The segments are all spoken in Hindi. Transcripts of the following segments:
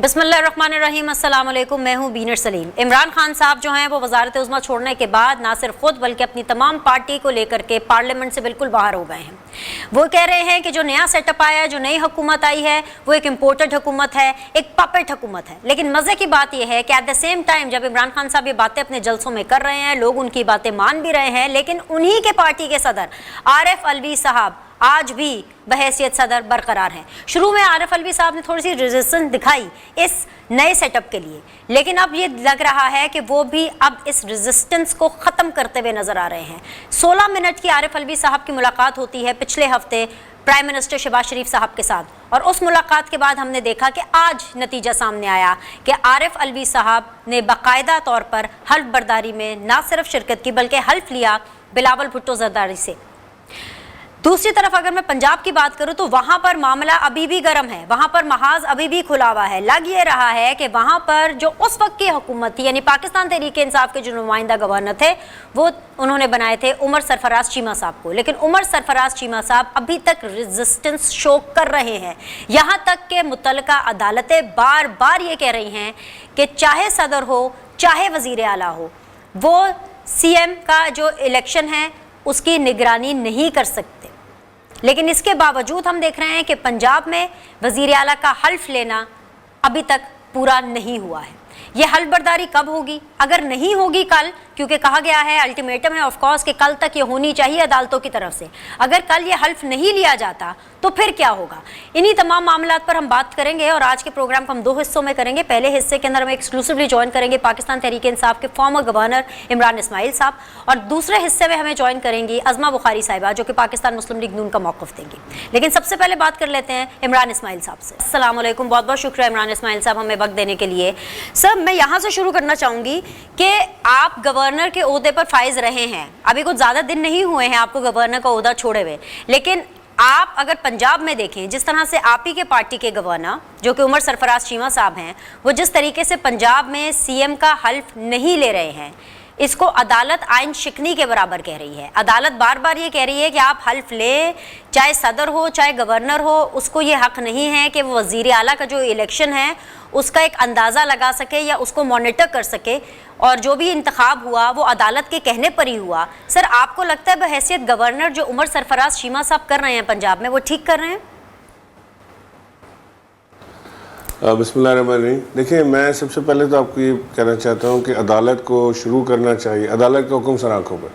बिस्मिल्लाहिर्रहमानिर्रहीम, अस्सलाम वालेकुम। मैं हूँ बीनर सलीम। इमरान खान साहब जो हैं वो वज़ारत उज़्मा छोड़ने के बाद ना सिर्फ खुद बल्कि अपनी तमाम पार्टी को लेकर के पार्लियामेंट से बिल्कुल बाहर हो गए हैं। वो कह रहे हैं कि जो नया सेटअप आया है, जो नई हुकूमत आई है, वो एक इम्पोर्टेड हुकूमत है, एक पपेट हुकूमत है। लेकिन मज़े की बात यह है कि एट द सेम टाइम जब इमरान खान साहब ये बातें अपने जलसों में कर रहे हैं, लोग उनकी बातें मान भी रहे हैं, लेकिन उन्हीं के पार्टी के सदर आरिफ अलवी साहब आज भी बहैसियत सदर बरकरार हैं। शुरू में आरिफ अलवी साहब ने थोड़ी सी रेजिस्टेंस दिखाई इस नए सेटअप के लिए, लेकिन अब ये लग रहा है कि वो भी अब इस रेजिस्टेंस को ख़त्म करते हुए नज़र आ रहे हैं। 16 मिनट की आरिफ अलवी साहब की मुलाकात होती है पिछले हफ्ते प्राइम मिनिस्टर शहबाज शरीफ साहब के साथ, और उस मुलाकात के बाद हमने देखा कि आज नतीजा सामने आया कि आरिफ अलवी साहब ने बाकायदा तौर पर हल्फ बर्दारी में ना सिर्फ शिरकत की बल्कि हल्फ लिया बिलावल भुट्टो जरदारी से। दूसरी तरफ अगर मैं पंजाब की बात करूं तो वहां पर मामला अभी भी गर्म है, वहां पर महाज अभी भी खुला हुआ है। लग ये रहा है कि वहां पर जो उस वक्त की हुकूमत थी, यानी पाकिस्तान तहरीक-ए-इंसाफ के जो नुमाइंदा गवर्नर थे, वो उन्होंने बनाए थे उमर सरफराज चीमा साहब को, लेकिन उमर सरफराज चीमा साहब अभी तक रेजिस्टेंस शो कर रहे हैं। यहाँ तक कि मुतल्लिका अदालतें बार बार ये कह रही हैं कि चाहे सदर हो चाहे वज़ीर आला हो, वो CM का जो इलेक्शन है उसकी निगरानी नहीं कर सकते। लेकिन इसके बावजूद हम देख रहे हैं कि पंजाब में वज़ीर आला का हल्फ लेना अभी तक पूरा नहीं हुआ है। ये हल्फ बर्दारी कब होगी? अगर नहीं होगी कल, क्योंकि कहा गया है, अल्टीमेटम है ऑफ कोर्स कि कल तक ये होनी चाहिए अदालतों की तरफ से। अगर कल ये हल्फ नहीं लिया जाता तो फिर क्या होगा? इन्हीं तमाम मामलात पर हम बात करेंगे और आज के प्रोग्राम को हम 2 हिस्सों में करेंगे। पहले हिस्से के अंदर हम एक्सक्लूसिवली ज्वाइन करेंगे पाकिस्तान तहरीक इंसाफ के फॉर्मर गवर्नर इमरान इस्माइल साहब, और दूसरे हिस्से में हमें ज्वाइन करेंगी अज़मा बुखारी साहिबा, जो कि पाकिस्तान मुस्लिम लीग नून का मौक़िफ़ देंगी। लेकिन सबसे पहले बात कर लेते हैं इमरान इस्माइल साहब से। अस्सलाम वालेकुम, बहुत बहुत शुक्रिया इमरान इस्माइल साहब हमें वक्त देने के लिए। सर, मैं यहाँ से शुरू करना चाहूँगी कि आप गवर्नर के ओहदे पर फाइज रहे हैं, अभी कुछ ज़्यादा दिन नहीं हुए हैं आपको गवर्नर का ओहदा छोड़े हुए, लेकिन आप अगर पंजाब में देखें, जिस तरह से आप ही के पार्टी के गवर्नर जो कि उमर सरफराज चीमा साहब हैं, वो जिस तरीके से पंजाब में CM का हल्फ नहीं ले रहे हैं, इसको अदालत आइन शिकनी के बराबर कह रही है। अदालत बार बार ये कह रही है कि आप हल्फ लें, चाहे सदर हो चाहे गवर्नर हो, उसको ये हक़ नहीं है कि वो वज़ीर आला का जो इलेक्शन है उसका एक अंदाज़ा लगा सके या उसको मॉनिटर कर सके, और जो भी इंतखाब हुआ वो अदालत के कहने पर ही हुआ। सर, आपको लगता है बहैसियत गवर्नर जो उमर सरफराज चीमा साहब कर रहे हैं पंजाब में, वो ठीक कर रहे हैं? बिस्मिल्लाहिर्रहमानिर्रहीम। देखिए, मैं सबसे पहले तो आपको ये कहना चाहता हूँ कि अदालत को शुरू करना चाहिए, अदालत का हुक्म सर आँखों पर,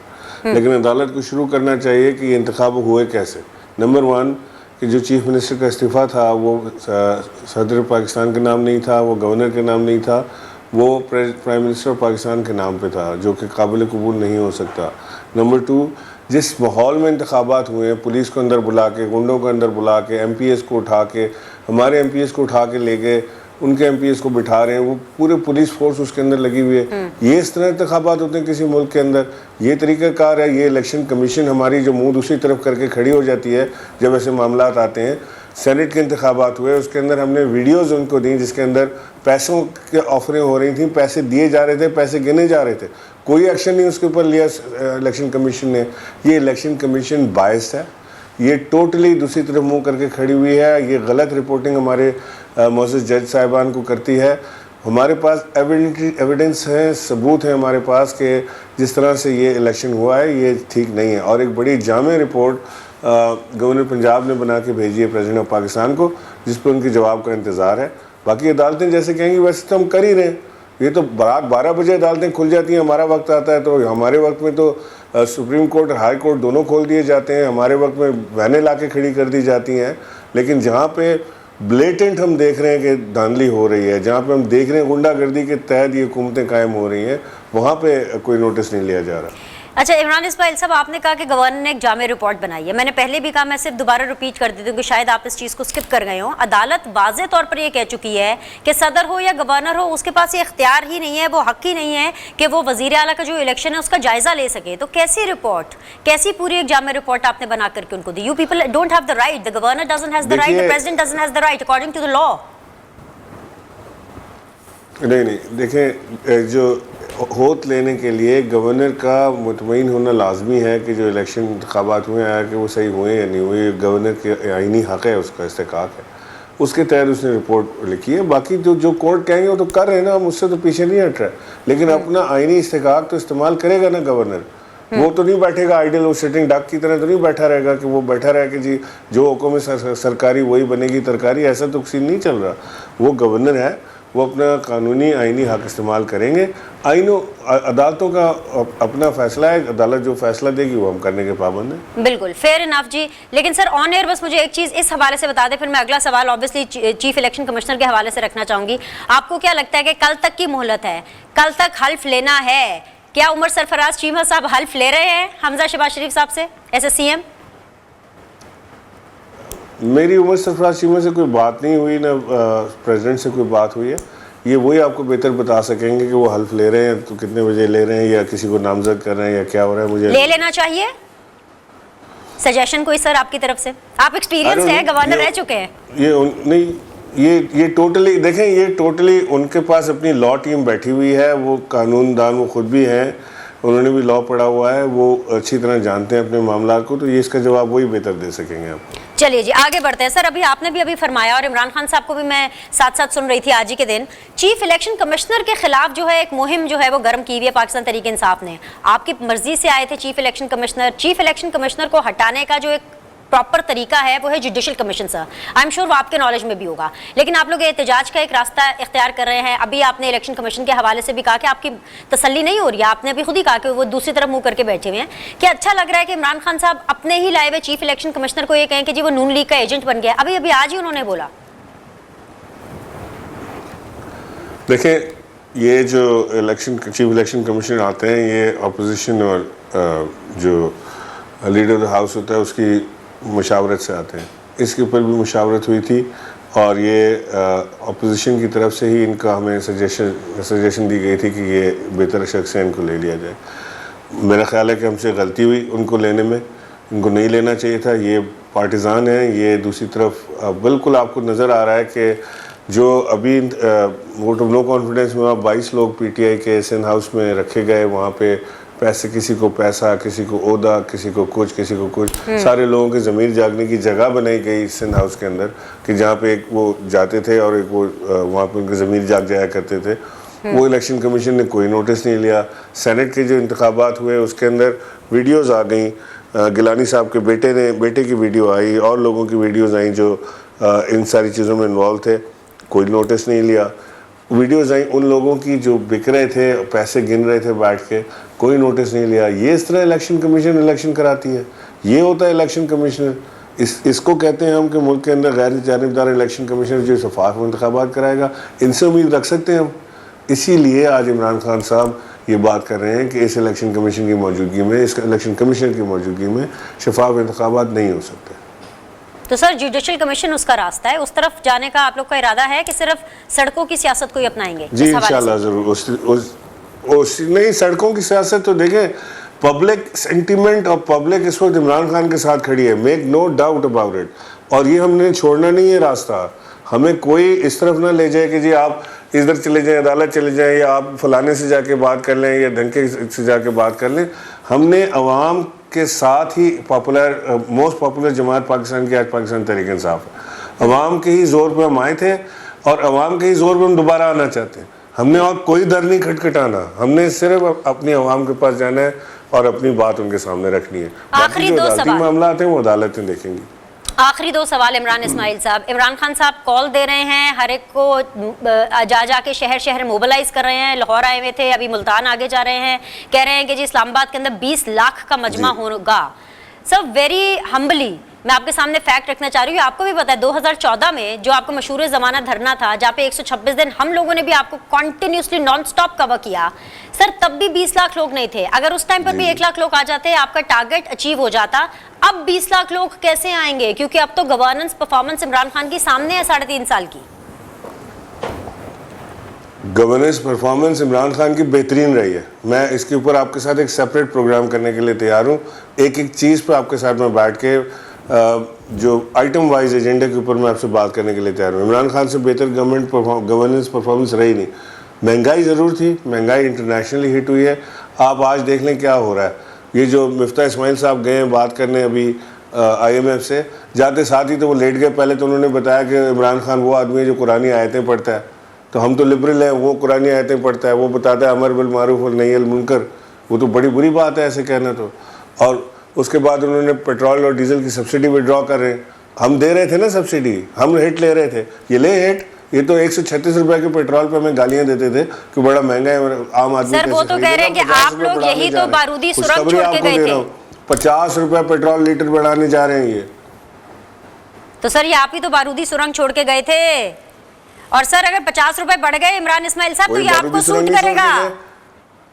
लेकिन अदालत को शुरू करना चाहिए कि ये इंतखाब हुए कैसे। नंबर 1 कि जो चीफ़ मिनिस्टर का इस्तीफ़ा था वो सदर पाकिस्तान के नाम नहीं था, वो गवर्नर के नाम नहीं था, वो प्राइम मिनिस्टर पाकिस्तान के नाम पे था, जो कि काबिल कबूल नहीं हो सकता। नंबर 2, जिस माहौल में इंतखाबात हुए हैं, पुलिस को अंदर बुला के, गुंडों को अंदर बुला के, MPs को उठा के, हमारे MPs को उठा के ले गए, उनके MPs को बिठा रहे हैं, वो पूरे पुलिस फोर्स उसके अंदर लगी हुई है। ये इस तरह इंतखाबात होते हैं किसी मुल्क के अंदर? ये तरीक़ाकार है? ये इलेक्शन कमीशन हमारी जो मुँह दूसरी तरफ करके खड़ी हो जाती है जब ऐसे मामलात आते हैं। सेनेट के इंतखाबात हुए, उसके अंदर हमने वीडियोज़ उनको दी जिसके अंदर पैसों के ऑफरें हो रही थी, पैसे दिए जा रहे थे, पैसे गिने जा रहे थे, कोई एक्शन नहीं उसके ऊपर लिया इलेक्शन कमीशन ने। ये इलेक्शन कमीशन बायस्ड है, ये टोटली दूसरी तरफ मुंह करके खड़ी हुई है, ये गलत रिपोर्टिंग हमारे मोअज़्ज़ज़ जज साहिबान को करती है। हमारे पास एविडेंस है, सबूत है हमारे पास कि जिस तरह से ये इलेक्शन हुआ है ये ठीक नहीं है, और एक बड़ी जामे रिपोर्ट गवर्नर पंजाब ने बना के भेजी है प्रेसिडेंट ऑफ पाकिस्तान को, जिस पर उनके जवाब का इंतज़ार है। बाकी अदालतें जैसे कहेंगी वैसे तो हम कर ही रहे हैं। ये तो रात 12 बजे अदालतें खुल जाती हैं, हमारा वक्त आता है तो हमारे वक्त में तो सुप्रीम कोर्ट और हाई कोर्ट दोनों खोल दिए जाते हैं, हमारे वक्त में वैनें ला के खड़ी कर दी जाती हैं। लेकिन जहाँ पे ब्लेटेंट हम देख रहे हैं कि धांधली हो रही है, जहाँ पे हम देख रहे हैं गुंडागर्दी के तहत ये हुकूमतें कायम हो रही हैं, वहाँ पे कोई नोटिस नहीं लिया जा रहा। अच्छा, इमरान इस्माइल साहब, आपने कहा कि गवर्नर ने एक जामे रिपोर्ट बनाई है। मैंने पहले भी कहा, मैं सिर्फ दोबारा रिपीट कर देती हूँ कि शायद आप इस चीज़ को स्किप कर गए हों। अदालत वाज़े तौर पर यह कह चुकी है कि सदर हो या गवर्नर हो, उसके पास ये इख्तियार ही नहीं है, वो हक़ ही नहीं है कि वो वज़ीर आला का जो इलेक्शन है उसका जायज़ा ले सके। तो कैसी रिपोर्ट, कैसी पूरी एक जामे रिपोर्ट आपने बना करके उनको दी? You people don't have the right, the governor doesn't have the right, the president doesn't have the right according to the law. नहीं, देखें, जो होत लेने के लिए गवर्नर का मुतमईन होना लाजमी है कि जो इलेक्शन इंतखाबात हुए हैं कि वो सही हुए या नहीं हुए, गवर्नर के आइनी हक़ है, उसका इस्तेकाक है। उसके तहत उसने रिपोर्ट लिखी है। बाकी जो कोर्ट कहेंगे वो तो कर रहे हैं ना, हम उससे तो पीछे नहीं हट रहे, लेकिन अपना आईनी इस्तेकाक तो इस्तेमाल करेगा ना गवर्नर। वो तो नहीं बैठेगा आइडल, वो सिटिंग डक की तरह तो नहीं बैठा रहेगा कि वो बैठा रहे कि जी जो हुक्म सरकारी वही बनेगी तरकारी, ऐसा तो सीन नहीं चल रहा। वो गवर्नर है, वो अपना कानूनी आईनी हक इस्तेमाल करेंगे। आईनों अदालतों का अपना फैसला है, अदालत जो फैसला देगी वो हम करने के पाबंद हैं। बिल्कुल फेयर इनफ जी। लेकिन सर ऑन एयर बस मुझे एक चीज़ इस हवाले से बता दें, फिर मैं अगला सवाल ऑब्वियसली चीफ इलेक्शन कमिश्नर के हवाले से रखना चाहूँगी। आपको क्या लगता है कि कल तक की मोहलत है, कल तक हल्फ लेना है? क्या उमर सरफराज चीमा साहब हल्फ ले रहे हैं हमजा शहबाज शरीफ साहब से एज ए सीएम? मेरी उमर सरफराज चीमा से कोई बात नहीं हुई, ना प्रेसिडेंट से कोई बात हुई है। ये वही आपको बेहतर बता सकेंगे कि वो हल्फ ले रहे हैं तो कितने बजे ले रहे हैं, या किसी को नामजद कर रहे हैं, या क्या हो रहा है। मुझे ले लेना चाहिए सजेशन कोई सर आपकी तरफ से? आप एक्सपीरियंस है, गवर्नर रह चुके हैं। नहीं, ये टोटली देखें, ये टोटली उनके पास अपनी लॉ टीम बैठी हुई है, वो कानूनदान वो खुद भी हैं, उन्होंने भी लॉ पढ़ा हुआ है, वो अच्छी तरह जानते हैं अपने मामला को, तो ये इसका जवाब वही बेहतर दे सकेंगे आप। चलिए जी आगे बढ़ते हैं। सर अभी आपने भी अभी फरमाया और इमरान खान साहब को भी मैं साथ साथ सुन रही थी आज ही के दिन, चीफ इलेक्शन कमिश्नर के खिलाफ जो है एक मुहिम जो है वो गर्म की हुई है पाकिस्तान तहरीक इंसाफ ने। आपकी मर्जी से आए थे चीफ इलेक्शन कमिश्नर को हटाने का जो एक प्रॉपर तरीका है वो है judicial commission sir. I am sure वो आपके नॉलेज में भी होगा, लेकिन आप लोग एहतजाज का एक रास्ता इख्तियार कर रहे हैं। अभी आपने इलेक्शन कमीशन के हवाले से भी कहा कि आपकी तसल्ली नहीं हो रही है, आपने अभी खुद ही कहा कि वो दूसरी तरफ मुंह करके बैठे हुए हैं। क्या अच्छा लग रहा है कि इमरान खान साहब अपने ही लाए हुए चीफ इलेक्शन कमिश्नर को ये कहें कि जी वो नून लीग का एजेंट बन गया? अभी अभी आज ही उन्होंने बोला। देखें, ये जो चीफ इलेक्शन कमिश्नर आते हैं, ये अपोजिशन और जो लीडर ऑफ द हाउस होता है उसकी मशावरत से आते हैं। इसके ऊपर भी मशावरत हुई थी और ये अपोजिशन की तरफ से ही इनका हमें सजेशन दी गई थी कि ये बेहतर शख्स है, इनको ले लिया जाए। मेरा ख्याल है कि हमसे गलती हुई उनको लेने में, इनको नहीं लेना चाहिए था। ये पार्टिजान हैं। ये दूसरी तरफ बिल्कुल आपको नज़र आ रहा है कि जो अभी वोट ऑफ नो कॉन्फिडेंस में 22 लोग पीटीआई के सिंध हाउस में रखे गए, वहाँ पे पैसे, किसी को पैसा, किसी को ओहदा, किसी को कुछ, किसी को कुछ, सारे लोगों के ज़मीर जागने की जगह बनाई गई सिंध हाउस के अंदर कि जहाँ पे एक वो जाते थे और एक वो वहाँ पे उनके ज़मीर जाग जाया करते थे। वो इलेक्शन कमीशन ने कोई नोटिस नहीं लिया। सेनेट के जो इंतखाबात हुए उसके अंदर वीडियोज़ आ गई, गिलानी साहब के बेटे की वीडियो आई और लोगों की वीडियोज़ आई जो इन सारी चीज़ों में इन्वॉल्व थे, कोई नोटिस नहीं लिया। वीडियोज़ आई उन लोगों की जो बिक रहे थे, पैसे गिन रहे थे बैठ के, कोई नोटिस नहीं लिया। ये इस तरह इलेक्शन कमीशन इलेक्शन कराती है, ये होता है इलेक्शन कमिश्नर। इसको कहते हैं हम कि मुल्क के अंदर गैर जानिबदार इलेक्शन कमिश्नर जो शफाफ इंतखाबात कराएगा, इनसे उम्मीद रख सकते हैं हम। इसीलिए आज इमरान खान साहब ये बात कर रहे हैं कि इस इलेक्शन कमीशन की मौजूदगी में, इस इलेक्शन कमिश्नर की मौजूदगी में शफाफ इंतखाबात नहीं हो सकते। तो सर जुडिशल कमीशन उसका रास्ता है, उस तरफ जाने का आप लोग का इरादा है कि सिर्फ सड़कों की सियासत को ही अपनाएंगे? जी इंशाल्लाह ज़रूर। नहीं, सड़कों की सियासत तो देखें, पब्लिक सेंटीमेंट और पब्लिक इस वक्त इमरान खान के साथ खड़ी है, make no doubt about it. और ये हमने छोड़ना नहीं है रास्ता। हमें कोई इस तरफ ना ले जाए कि जी आप इधर चले जाएं, अदालत चले जाएं, या आप फलाने से जाके बात कर लें या धनके से जाके बात कर लें। हमने अवाम के साथ ही मोस्ट पॉपुलर जमात पाकिस्तान की आज पाकिस्तान तहरीक इंसाफ है। अवाम के ही जोर पे हम आए थे और अवाम के ही जोर पे हम दोबारा आना चाहते हैं। हमने और कोई दर नहीं खटखटाना, हमने सिर्फ अपनी अवाम के पास जाना है और अपनी बात उनके सामने रखनी है। आखिरी दो सवाल मामला आते हैं वो अदालतें देखेंगी। आखिरी दो सवाल इमरान इस्माइल साहब, इमरान खान साहब कॉल दे रहे हैं, हर एक को जाके शहर शहर मोबिलाइज कर रहे हैं। लाहौर आए हुए थे, अभी मुल्तान आगे जा रहे हैं, कह रहे हैं कि जी इस्लामाबाद के अंदर 20 लाख का मजमा होगा। सर वेरी हम्बली मैं आपके सामने फैक्ट रखना चाह रही हूँ, आपको भी पता है 2014 में जो आपको मशहूर ज़माना धरना था जहाँ पे 126 दिन हम लोगों ने भी आपको कॉन्टिन्यूसली नॉन स्टॉप कवर किया, सर तब भी 20 लाख लोग नहीं थे। अगर उस टाइम पर भी 1 लाख लोग आ जाते, आपका टारगेट अचीव हो जाता। अब 20 लाख लोग कैसे आएंगे? क्योंकि अब तो गवर्नेंस परफॉर्मेंस इमरान खान की सामने है 3.5 साल की। गवर्नेंस परफॉर्मेंस इमरान खान की बेहतरीन रही है। मैं इसके ऊपर आपके साथ एक सेपरेट प्रोग्राम करने के लिए तैयार हूँ। एक एक चीज़ पर आपके साथ में बैठ के जो आइटम वाइज एजेंडे के ऊपर मैं आपसे बात करने के लिए तैयार हूँ। इमरान खान से बेहतर गवर्नेंस परफॉर्मेंस रही नहीं। महंगाई ज़रूर थी, महंगाई इंटरनेशनली हिट हुई है। आप आज देख लें क्या हो रहा है। ये जो मिफ्ता इस्माइल साहब गए हैं बात करने अभी IMF से, जाते साथ ही तो वो लेट गए। पहले तो उन्होंने बताया कि इमरान खान वो आदमी है जो कुरानी आयतें पढ़ता है, तो हम तो लिबरल हैं, वो कुरानी आयतें पढ़ता है, वो बताता है अमर बिल मारूफ और नही अनिल मुनकर, वो तो बड़ी बुरी बात है ऐसे कहना तो। और उसके बाद उन्होंने पेट्रोल और डीजल की सब्सिडी विड्रॉ कर रहे हैं। हम दे रहे थे ना सब्सिडी, हम हिट ले रहे थे, ये ले हिट। ये तो 136 रुपए के पेट्रोल पे हमें गालियां देते थे कि बड़ा महंगा है, आम आदमी सर वो तो कह रहे हैं कि आप लोग यही तो बारूदी सुरंग छोड़ के गए थे। 50 रुपए पेट्रोल लीटर बढ़ाने जा रहे हैं ये। तो सर ये आप ही तो बारूदी सुरंग छोड़ के गए थे। और सर अगर 50 रुपए बढ़ गए इमरान इस्माइल साहब, तो ये आपको सूट करेगा,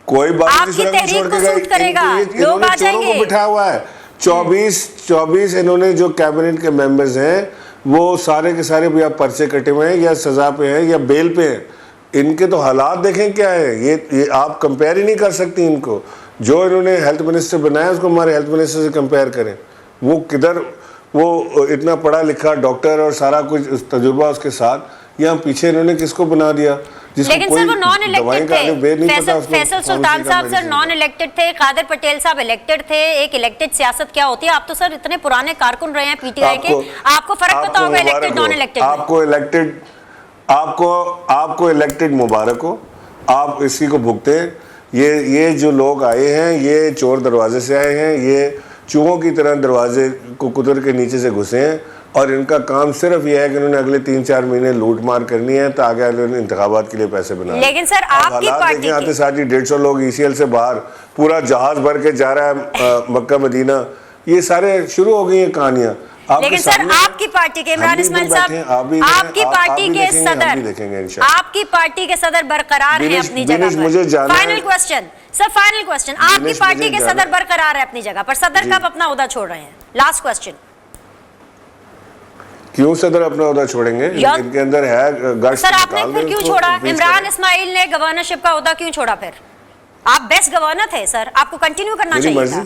कोई आपकी तहरीक को सूट करेगा, लोग आ जाएंगे। बिठा हुआ है 24 इन्होंने जो कैबिनेट के मेंबर्स हैं वो सारे के सारे या पर्चे कटे हुए हैं या सजा पे हैं या बेल पे हैं। इनके तो हालात देखें क्या है, ये आप कंपेयर ही नहीं कर सकती इनको। जो इन्होंने हेल्थ मिनिस्टर बनाया उसको हमारे हेल्थ मिनिस्टर से कंपेयर करें। वो किधर, वो इतना पढ़ा लिखा डॉक्टर और सारा कुछ तजुर्बा उसके साथ, यहाँ पीछे इन्होंने किसको बना दिया। लेकिन सर वो नॉन इलेक्टेड थे, फैसल सुल्तान साहब सर नॉन इलेक्टेड थे, कादिर पटेल साहब इलेक्टेड थे। एक इलेक्टेड सियासत क्या होती है? आप तो सर इतने पुराने कारकुन रहे हैं पीटीआई के, आपको फर्क पता होगा इलेक्टेड नॉन इलेक्टेड। आपको इलेक्टेड मुबारक हो, आप इसी को भुगते। ये जो लोग आए हैं ये चोर दरवाजे से आए हैं, ये चूहों की तरह दरवाजे को कुतर के नीचे से घुसे हैं और इनका काम सिर्फ ये है कि उन्होंने अगले 3-4 महीने लूट मार करनी है तो आगे अगले इंतखाबात के लिए पैसे बनाए। लेकिन सर आपकी पार्टी आते साथ ही 150 लोग ECL से बाहर, पूरा जहाज भर के जा रहा है मक्का मदीना, ये सारे शुरू हो गई हैं कहानियां। लेकिन सर आपकी पार्टी के इमरान इस्माइल साहब, आपकी पार्टी के सदर, आपकी पार्टी के सदर बरकरार हैं अपनी जगह पर। Final question sir, final question, आपकी पार्टी के सदर बरकरार है अपनी जगह पर, सदर कब अपना ओहदा छोड़ रहे हैं? Last question. क्यों सदर अपना ओहदा छोड़ेंगे? इनके अंदर है गश्त। सर आपने फिर क्यों छोड़ा? इमरान इस्माइल ने गवर्नरशिप का ओहदा क्यों छोड़ा? फिर आप बेस्ट गवर्नर थे सर, आपको कंटिन्यू करना चाहिए था।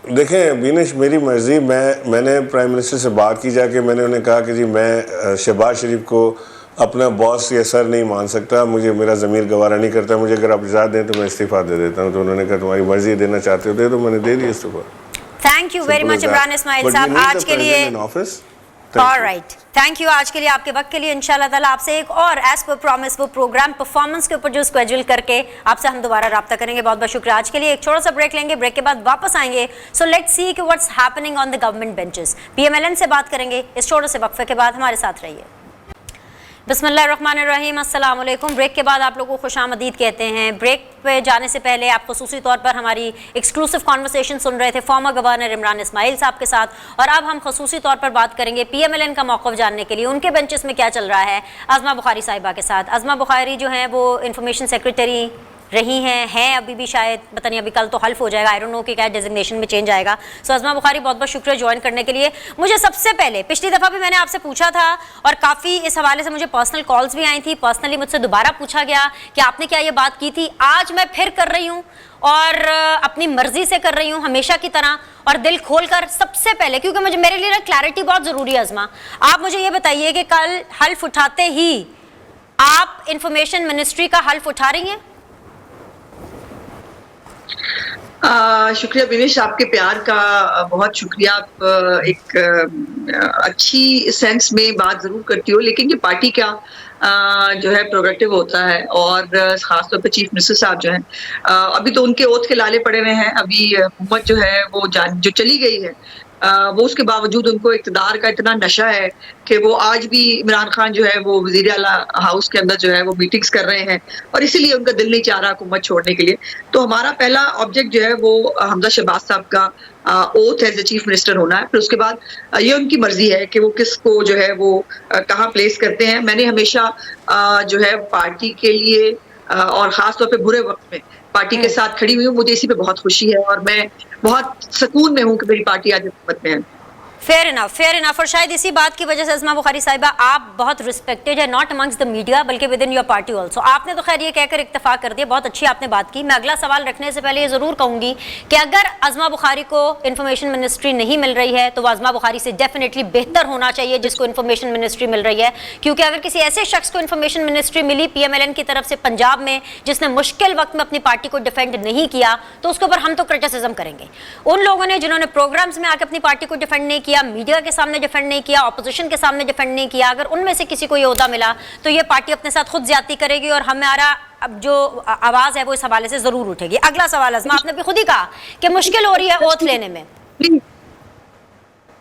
देखें बीनेश, मेरी मर्जी, मैंने प्राइम मिनिस्टर से बात की जाके, मैंने उन्हें कहा कि जी मैं शहबाज शरीफ को अपना बॉस या सर नहीं मान सकता, मुझे मेरा ज़मीर गवारा नहीं करता, मुझे अगर आप इजाज़त दें तो मैं इस्तीफ़ा दे देता हूँ। तो उन्होंने कहा तुम्हारी मर्जी, देना चाहते हो दे दो, मैंने दे दिया इस्तीफ़ा। Thank you very much Imran Ismail साहब आज के लिए। ऑलराइट, थैंक यू आज के लिए, आपके वक्त के लिए। इंशाल्लाह ताला आपसे एक और एज पर प्रॉमिस वो प्रोग्राम परफॉर्मेंस के ऊपर जो स्केड्यूल करके आपसे हम दोबारा रब्ता करेंगे। बहुत बहुत शुक्रिया। आज के लिए एक छोटा सा ब्रेक लेंगे, ब्रेक के बाद वापस आएंगे। सो लेट्स सी कि what's happening on the government benches, PMLN से बात करेंगे इस छोटे से वक्फे के बाद। हमारे साथ रहिए। बिस्मिल्लाहिर्रहमानिर्रहीम, अस्सलाम वालेकुम। ब्रेक के बाद आप लोगों को खुशामदीद कहते हैं। ब्रेक पे जाने से पहले आप खुसूसी तौर पर हमारी एक्सक्लूसिव कॉन्वर्सेशन सुन रहे थे फॉर्मर गवर्नर इमरान इस्माइल साहब के साथ, और अब हम खुसूसी तौर पर बात करेंगे PMLN का मौक़िफ़ जानने के लिए उनके बेंचेस में क्या चल रहा है अज़मा बुखारी साहिबा के साथ। अज़मा बुखारी जो हैं वो इंफॉर्मेशन सेक्रेटरी रही हैं अभी भी, शायद पता नहीं, अभी कल तो हल्फ हो जाएगा, आई डोंट नो कि क्या डेजिग्नेशन में चेंज आएगा। सो अज़मा बुखारी बहुत बहुत शुक्रिया ज्वाइन करने के लिए। मुझे सबसे पहले, पिछली दफ़ा भी मैंने आपसे पूछा था और काफ़ी इस हवाले से मुझे पर्सनल कॉल्स भी आई थी, पर्सनली मुझसे दोबारा पूछा गया कि आपने क्या ये बात की थी। आज मैं फिर कर रही हूँ और अपनी मर्जी से कर रही हूँ हमेशा की तरह और दिल खोल कर। सबसे पहले क्योंकि मुझे, मेरे लिए क्लैरिटी बहुत ज़रूरी है अज़मा, आप मुझे ये बताइए कि कल हल्फ उठाते ही आप इंफॉर्मेशन मिनिस्ट्री का हल्फ उठा रही हैं? शुक्रिया बिनेश, आपके प्यार का बहुत शुक्रिया। आप एक अच्छी सेंस में बात जरूर करती हो, लेकिन ये पार्टी का जो है प्रोग्रेटिव होता है और खासतौर पे चीफ मिनिस्टर साहब जो हैं अभी तो उनके ओथ के लाले पड़े हुए हैं। अभी हुकूमत जो है वो जो चली गई है वो उसके बावजूद उनको इक़्तिदार का इतना नशा है कि वो आज भी इमरान खान जो है वो वज़ीर आला हाउस के अंदर जो है वो मीटिंग्स कर रहे हैं और इसीलिए उनका दिल नहीं चाह रहा हुकूमत छोड़ने के लिए। तो हमारा पहला ऑब्जेक्ट जो है वो हमजा शहबाज साहब का oath as a chief minister होना है। फिर उसके बाद ये उनकी मर्जी है कि वो किसको जो है वो कहाँ प्लेस करते हैं। मैंने हमेशा जो है पार्टी के लिए और ख़ास तौर पे बुरे वक्त में पार्टी के साथ खड़ी हुई हूँ। मुझे इसी पे बहुत खुशी है और मैं बहुत सुकून में हूँ कि मेरी पार्टी आज हुकूमत में है। Fair enough. और शायद इसी बात की वजह से अज़मा बुखारी साहिबा आप बहुत रिस्पेक्टेड है, नॉट अमंग्स द मीडिया बल्कि with in your party also. आपने तो खैर ये कहकर इत्तेफाक कर दिया, बहुत अच्छी आपने बात की। मैं अगला सवाल रखने से पहले ये ज़रूर कहूँगी कि अगर अज़मा बुखारी को इन्फॉर्मेशन मिनिस्ट्री नहीं मिल रही है तो वह अज़मा बुखारी से डेफिनेटली बेहतर होना चाहिए जिसको इन्फॉर्मेशन मिनिस्ट्री मिल रही है, क्योंकि अगर किसी ऐसे शख्स को इन्फॉर्मेशन मिनिस्ट्री मिली PMLN की तरफ से पंजाब में जिसने मुश्किल वक्त में अपनी पार्टी को डिफेंड नहीं किया तो उसके ऊपर हम तो क्रिटिसिज्म करेंगे। उन लोगों ने जिन्होंने प्रोग्राम्स में आकर अपनी पार्टी को डिफेंड नहीं किया, मीडिया के सामने डिफेंड नहीं किया, ऑपोजिशन के सामने डिफेंड नहीं किया, अगर उनमें से किसी को ये ओहदा मिला तो ये पार्टी अपने साथ खुद ज्यादती करेगी और हमारा अब जो आवाज है वो इस हवाले से जरूर उठेगी। अगला सवाल अज़मा, आपने भी खुद ही कहा कि मुश्किल हो रही है ओथ लेने में,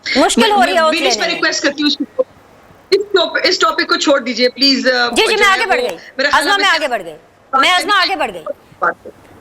मुश्किल हो रही है ओथ लेने में। मैं रिक्वेस्ट करती हूँ इस टॉपिक को छोड़ दीजिए प्लीज। जी मैं आगे बढ़ गई अज़मा, मैं आगे बढ़ गई।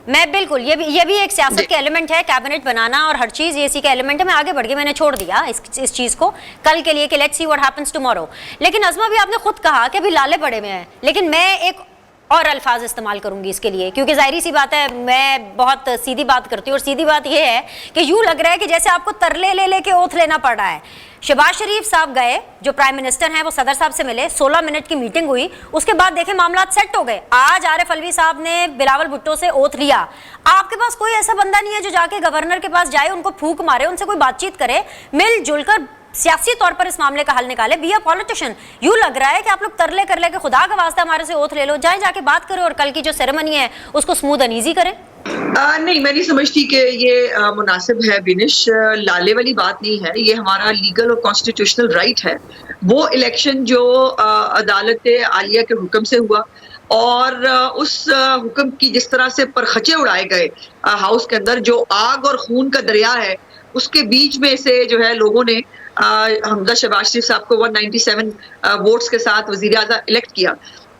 मैं बिल्कुल ये भी एक सियासत के एलिमेंट है, कैबिनेट बनाना और हर चीज ये इसी का एलिमेंट है। मैं आगे बढ़ गई, मैंने छोड़ दिया इस चीज को कल के लिए कि let's see what happens tomorrow. लेकिन अज़मा भी आपने खुद कहा कि अभी लाले पड़े में हैं, लेकिन मैं एक और अल्फाज इस्तेमाल करूंगी इसके लिए, क्योंकि जाहिर सी बात है मैं बहुत सीधी बात करती हूँ और सीधी बात यह है कि यूं लग रहा है कि जैसे आपको तरले ले लेके ओथ लेना पड़ रहा है। शहबाज शरीफ साहब गए, जो प्राइम मिनिस्टर हैं, वो सदर साहब से मिले, 16 मिनट की मीटिंग हुई, उसके बाद देखे मामला सेट हो गए। आज आरिफ अलवी साहब ने बिलावल भुट्टो से ओथ लिया। आपके पास कोई ऐसा बंदा नहीं है जो जाके गवर्नर के पास जाए, उनको फूंक मारे, उनसे कोई बातचीत करे, मिलजुल कर सियासी तौर पर इस मामले का हल निकाले। Be a politician. यूं लग रहा है कि आप लोग तरले कर लेके खुदा का वास्ता हमारे से ओथ ले लो, जाके बात करें और कल की जो सेरेमनी है उसको स्मूथ एंड ईजी करें। नहीं, मैं नहीं समझती कि ये मुनासिब है बिनिश। लाले वाली बात नहीं है, ये हमारा लीगल और कॉन्स्टिट्यूशनल राइट है। वो इलेक्शन जो अदालत आलिया के हुक्म से हुआ और उस हुक्म की जिस तरह से परखचे उड़ाए गए हाउस के अंदर, जो आग और खून का दरिया है उसके बीच में से जो है लोगों ने हमजा शहबाज शरीफ साहब को 197 वोट्स के साथ वजीर आज़म इलेक्ट किया।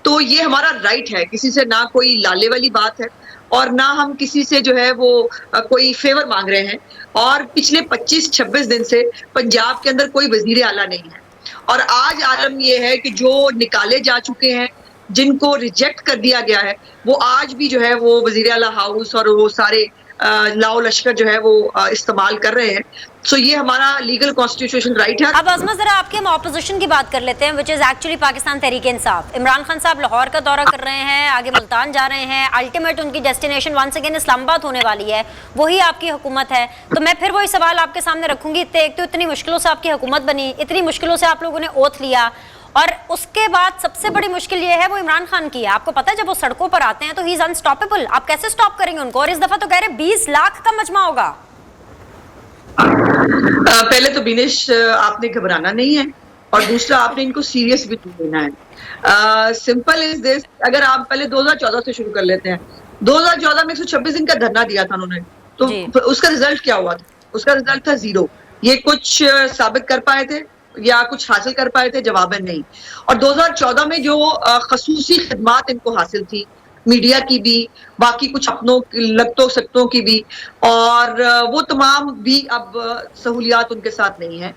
तो ये हमारा राइट है, किसी से ना कोई लाले वाली बात है और ना हम किसी से जो है वो कोई फेवर मांग रहे हैं। और पिछले 25-26 दिन से पंजाब के अंदर कोई वजीर आला नहीं है और आज आलम यह है कि जो निकाले जा चुके हैं, जिनको रिजेक्ट कर दिया गया है, वो आज भी जो है वो वजीर आला हाउस और वो सारे लाओ लश्कर जो है वो इस्तेमाल कर रहे हैं। सो ये हमारा लीगल कॉन्स्टिट्यूशन राइट है। अब अज़मा जरा आपके हम ऑपोजिशन की बात कर लेते हैं, which is actually Pakistan Tehreek Insaf. Imran Khan साहब लाहौर का दौरा कर रहे हैं, आगे मुल्तान जा रहे हैं, अल्टीमेट उनकी डेस्टिनेशन वंस अगेन इस्लामाबाद होने वाली है, वही आपकी हुकूमत है। तो मैं फिर वही सवाल आपके सामने रखूंगी, एक तो इतनी मुश्किलों से आपकी हुकूमत बनी, इतनी मुश्किलों से आप लोगों ने ओथ लिया और उसके बाद सबसे बड़ी मुश्किल ये है वो इमरान खान की है। आपको पता है जब वो सड़कों पर आते हैं तो ही इज अनस्टॉपेबल, आप कैसे स्टॉप करेंगे उनको? और इस दफा तो कह रहे 20 लाख का मजमा होगा। पहले तो बिनेश आपने घबराना नहीं है और दूसरा आपने इनको सीरियस भी नहीं लेना है। सिंपल इज दिस, अगर आप पहले 2014 से शुरू कर लेते हैं, 2014 में 126 दिन का धरना दिया था उन्होंने, तो उसका रिजल्ट क्या हुआ था? उसका रिजल्ट था 0। ये कुछ साबित कर पाए थे या कुछ हासिल कर पाए थे? जवाबन नहीं। और 2014 में जो खसूसी खिदमात इनको हासिल थी, मीडिया की भी, बाकी कुछ अपनों लगतों सकतों की भी, और वो तमाम भी अब सहूलियात उनके साथ नहीं है।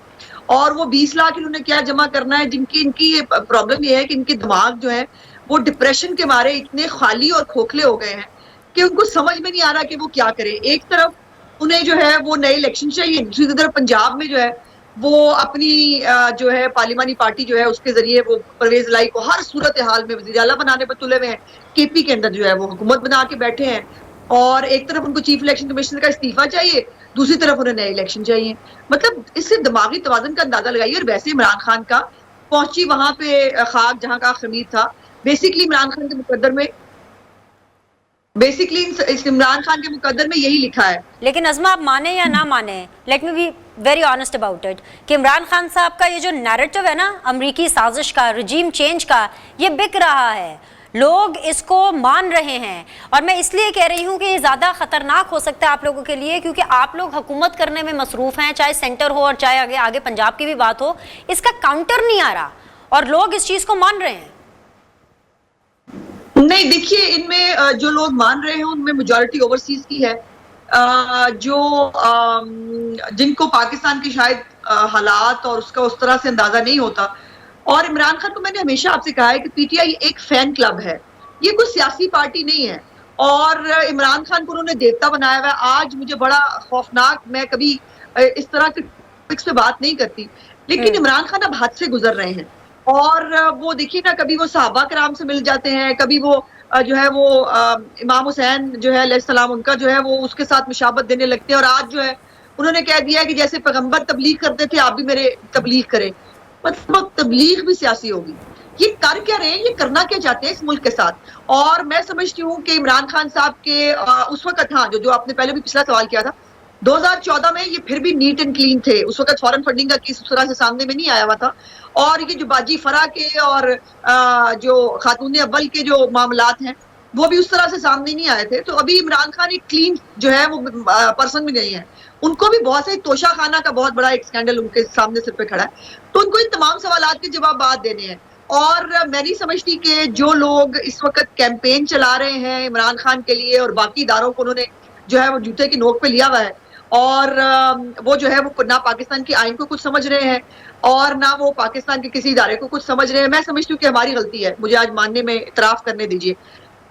और वो 20 लाख इन्होंने क्या जमा करना है? इनकी प्रॉब्लम ये है कि इनके दिमाग जो है वो डिप्रेशन के मारे इतने खाली और खोखले हो गए हैं कि उनको समझ में नहीं आ रहा कि वो क्या करें। एक तरफ उन्हें जो है वो नए इलेक्शन चाहिए, दूसरी तरफ पंजाब में जो है वो अपनी जो है पार्लिमानी पार्टी जो है उसके जरिए वो परवेज लाई को हर सूरत हाल में वज़ीर आला बनाने पर तुले हुए हैं। केपी के अंदर जो है वो हुकूमत बना के बैठे हैं और एक तरफ उनको चीफ इलेक्शन कमिश्नर का इस्तीफा चाहिए, दूसरी तरफ उन्हें नए इलेक्शन चाहिए। मतलब इससे दिमागी तवाज़ुन का अंदाजा लगाइए। और वैसे इमरान खान का पहुंची वहां पे खाक जहां का खमीर था। बेसिकली इमरान खान के मुकद्दर में इमरान खान के मुकद्दर में यही लिखा है। लेकिन अज़मा आप माने या ना माने, let me be very honest about it, कि इमरान खान साहब का ये जो नैरेटिव है ना अमरीकी साजिश का, रजीम चेंज का, ये बिक रहा है, लोग इसको मान रहे हैं। और मैं इसलिए कह रही हूँ कि ये ज़्यादा ख़तरनाक हो सकता है आप लोगों के लिए, क्योंकि आप लोग हुकूमत करने में मसरूफ़ हैं, चाहे सेंटर हो और चाहे आगे पंजाब की भी बात हो, इसका काउंटर नहीं आ रहा और लोग इस चीज़ को मान रहे हैं। नहीं, देखिए, इनमें जो लोग मान रहे हैं उनमें मेजॉरिटी ओवरसीज की है, जो जिनको पाकिस्तान के शायद हालात और उसका उस तरह से अंदाजा नहीं होता। और इमरान खान को मैंने हमेशा आपसे कहा है कि पीटीआई एक फैन क्लब है, ये कोई सियासी पार्टी नहीं है। और इमरान खान को उन्होंने देवता बनाया हुआ है। आज मुझे बड़ा खौफनाक, मैं कभी इस तरह के पे बात नहीं करती, लेकिन इमरान खान अब हद से गुजर रहे हैं। और वो देखिए ना, कभी वो सहाबा कराम से मिल जाते हैं, कभी वो जो है वो इमाम हुसैन जो है अलैहिस्सलाम, उनका जो है वो उसके साथ मुशाबत देने लगते हैं। और आज जो है उन्होंने कह दिया कि जैसे पैगंबर तबलीग करते थे आप भी मेरे तबलीग करें। मतलब तबलीग भी सियासी होगी। ये कर क्या रहे हैं, ये करना क्या चाहते हैं इस मुल्क के साथ। और मैं समझती हूँ कि इमरान खान साहब के उस वक्त, हाँ, जो आपने पहले भी पिछला सवाल किया था, 2014 में ये फिर भी नीट एंड क्लीन थे। उस वक्त फॉरेन फंडिंग का केस उस तरह से सामने में नहीं आया हुआ था। और ये जो बाजी फरा के और जो खातून अव्वल के जो मामलात हैं वो भी उस तरह से सामने नहीं आए थे। तो अभी इमरान खान एक क्लीन जो है वो पर्सन भी नहीं है। उनको भी बहुत से तोशा खाना का बहुत बड़ा एक स्कैंडल उनके सामने सिर पे खड़ा है। तो उनको इन तमाम सवालात के जवाब बाद देने हैं। और मैं नहीं समझती कि जो लोग इस वक्त कैंपेन चला रहे हैं इमरान खान के लिए और बाकी इदारों को उन्होंने जो है वो जूते की नोक पे लिया हुआ है, और वो जो है वो ना पाकिस्तान की आइन को कुछ समझ रहे हैं और ना वो पाकिस्तान के किसी इदारे को कुछ समझ रहे हैं। मैं समझती हूँ कि हमारी गलती है, मुझे आज मानने में इतराफ करने दीजिए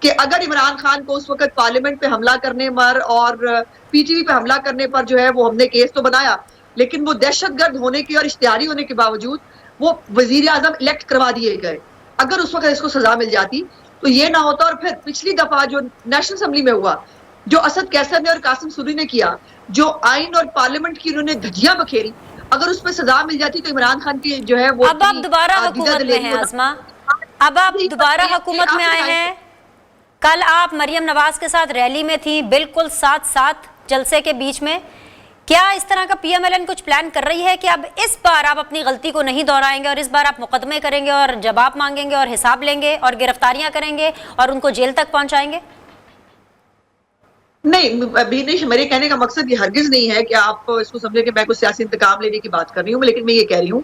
कि अगर इमरान खान को उस वक्त पार्लियामेंट पे हमला करने पर और पीटीवी पे हमला करने पर जो है वो हमने केस तो बनाया, लेकिन वो दहशतगर्द होने की और इश्तिहारी होने के बावजूद वो वजीर आजम इलेक्ट करवा दिए गए। अगर उस वक्त इसको सजा मिल जाती तो ये ना होता। और फिर पिछली दफा जो नेशनल असेंबली में हुआ, जो असद कैसर ने और कासिम सूरी ने किया, जो आइन और पार्लियामेंट की उन्होंने धज्जियां बखेरी, अगर उस पर सजा मिल जाती तो इमरान खान की जो है वो अब आप दोबारा हुकूमत में हैं आसमा, अब आप दोबारा हुकूमत में आए हैं। कल आप मरियम नवाज के साथ रैली में थी, बिल्कुल साथ साथ जलसे के बीच में। क्या इस तरह का पीएमएलएन कुछ प्लान कर रही है कि अब इस बार आप अपनी गलती को नहीं दोहराएंगे और इस बार आप मुकदमे करेंगे और जवाब मांगेंगे और हिसाब लेंगे और गिरफ्तारियां करेंगे और उनको जेल तक पहुंचाएंगे? नहीं बीनिश, मेरे कहने का मकसद ये हरगिज नहीं है कि आप इसको समझे कि मैं कुछ सियासी इंतकाम लेने की बात कर रही हूँ, लेकिन मैं ये कह रही हूँ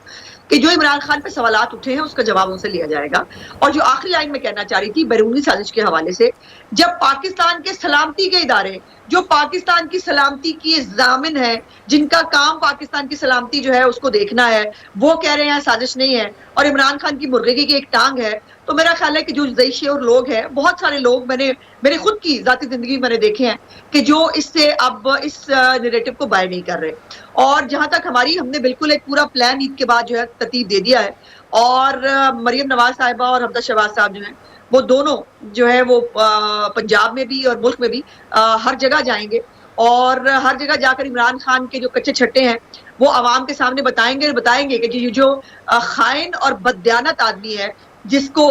कि जो इमरान खान पे सवालात उठे हैं उसका जवाब उनसे लिया जाएगा। और जो आखिरी लाइन में कहना चाह रही थी बैरूनी साजिश के हवाले से, जब पाकिस्तान के सलामती के इदारे जो पाकिस्तान की सलामती की जामिन है, जिनका काम पाकिस्तान की सलामती जो है उसको देखना है, वो कह रहे हैं साजिश नहीं है और इमरान खान की मुर्गी की एक टांग है, तो मेरा ख्याल है कि जो जईशे और लोग हैं, बहुत सारे लोग मेरे खुद की जाती जिंदगी मैंने देखे हैं कि जो इससे अब इस नैरेटिव को बाय नहीं कर रहे। और जहां तक हमने बिल्कुल एक पूरा प्लान ईद के बाद जो है तरतीब दे दिया है। और मरियम नवाज साहिबा और हमदा शहबाज साहब जो हैं वो दोनों जो है वो पंजाब में भी और मुल्क में भी हर जगह जाएंगे और हर जगह जाकर इमरान खान के जो कच्चे छट्टे हैं वो आवाम के सामने बताएंगे कि जो खाइन और बददियानत आदमी है, जिसको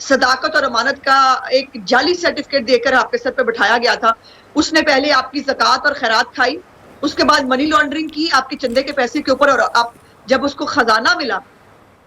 सदाकत और अमानत का एक जाली सर्टिफिकेट देकर आपके सर पे बिठाया गया था, उसने पहले आपकी ज़कात और खैरात खाई, उसके बाद मनी लॉन्ड्रिंग की आपके चंदे के पैसे के ऊपर, और आप जब उसको खजाना मिला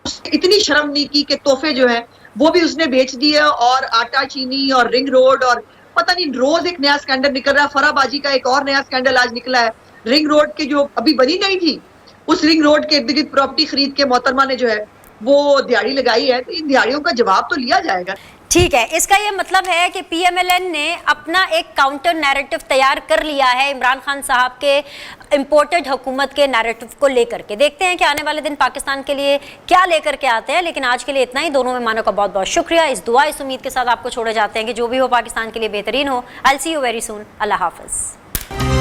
उसने इतनी शर्म नहीं की कि तोहफे जो है वो भी उसने बेच दिए। और आटा चीनी और रिंग रोड और पता नहीं रोज एक नया स्कैंडल निकल रहा है। फराबाजी का एक और नया स्कैंडल आज निकला है। रिंग रोड के जो अभी बनी नहीं थी, उस रिंग रोड के इर्द गिर्द प्रॉपर्टी खरीद के मोहतरमा ने जो है वो दिहाड़ी लगाई है। तो इन दिहाड़ियों का जवाब तो लिया जाएगा। ठीक है, इसका यह मतलब है कि पीएमएलएन ने अपना एक काउंटर नैरेटिव तैयार कर लिया है इमरान खान साहब के इंपोर्टेड हुकूमत के नैरेटिव को लेकर के। देखते हैं कि आने वाले दिन पाकिस्तान के लिए क्या लेकर के आते हैं। लेकिन आज के लिए इतना ही। दोनों मेहमानों का बहुत बहुत शुक्रिया। इस दुआ, इस उम्मीद के साथ आपको छोड़े जाते हैं कि जो भी हो पाकिस्तान के लिए बेहतरीन हो। I will see you very soon. अल्लाह हाफिज़।